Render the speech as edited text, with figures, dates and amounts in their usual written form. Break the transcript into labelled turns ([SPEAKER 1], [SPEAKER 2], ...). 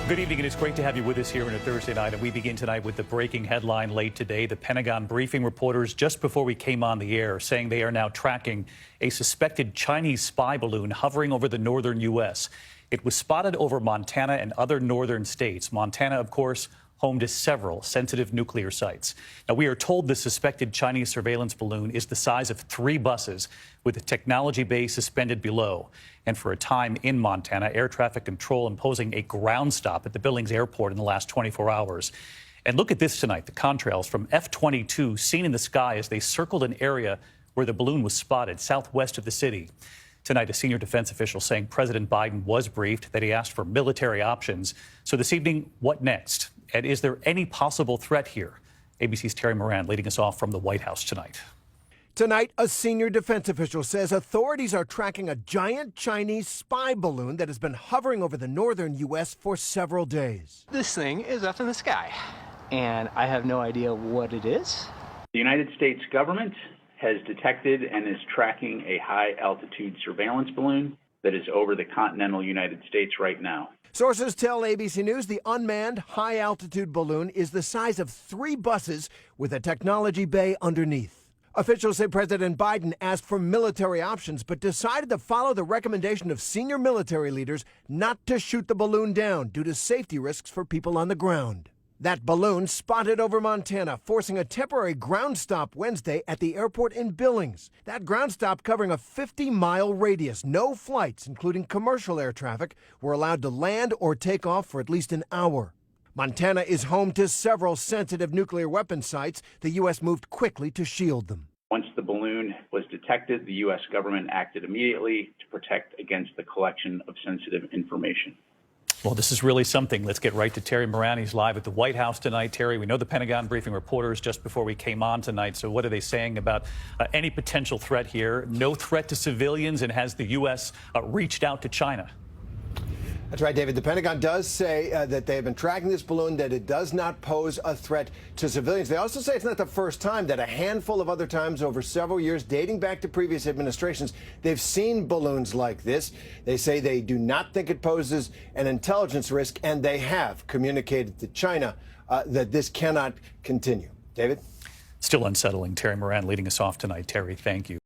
[SPEAKER 1] Good evening, and it's great to have you with us here on a Thursday night. And we begin tonight with the breaking headline late today. The Pentagon briefing reporters just before we came on the air saying they are now tracking a suspected Chinese spy balloon hovering over the northern U.S. It was spotted over Montana and other northern states. Montana, of course, home to several sensitive nuclear sites. Now, we are told the suspected Chinese surveillance balloon is the size of 3 buses with a technology bay suspended below. And for a time in Montana, air traffic control imposing a ground stop at the Billings airport in the last 24 hours. And look at this tonight, the contrails from F-22 seen in the sky as they circled an area where the balloon was spotted southwest of the city. Tonight, a senior defense official saying President Biden was briefed, that he asked for military options. So this evening, what next? And is there any possible threat here? ABC's Terry Moran leading us off from the White House tonight.
[SPEAKER 2] Tonight, a senior defense official says authorities are tracking a giant Chinese spy balloon that has been hovering over the northern U.S. for several days.
[SPEAKER 3] This thing is up in the sky, and I have no idea what it is.
[SPEAKER 4] The United States government has detected and is tracking a high-altitude surveillance balloon that is over the continental United States right now.
[SPEAKER 2] Sources tell ABC News the unmanned high-altitude balloon is the size of 3 buses with a technology bay underneath. Officials say President Biden asked for military options but decided to follow the recommendation of senior military leaders not to shoot the balloon down due to safety risks for people on the ground. That balloon spotted over Montana, forcing a temporary ground stop Wednesday at the airport in Billings. That ground stop covering a 50-mile radius. No flights, including commercial air traffic, were allowed to land or take off for at least an hour. Montana is home to several sensitive nuclear weapon sites. The U.S. moved quickly to shield them.
[SPEAKER 4] Once the balloon was detected, the U.S. government acted immediately to protect against the collection of sensitive information.
[SPEAKER 1] Well, this is really something. Let's get right to Terry Moran. He's live at the White House tonight. Terry, we know the Pentagon briefing reporters just before we came on tonight. So what are they saying about any potential threat here? No threat to civilians, and has the U.S. Reached out to China?
[SPEAKER 2] That's right, David. The Pentagon does say that they have been tracking this balloon, that it does not pose a threat to civilians. They also say it's not the first time, that a handful of other times over several years, dating back to previous administrations, they've seen balloons like this. They say they do not think it poses an intelligence risk, and they have communicated to China that this cannot continue. David?
[SPEAKER 1] Still unsettling. Terry Moran leading us off tonight. Terry, thank you.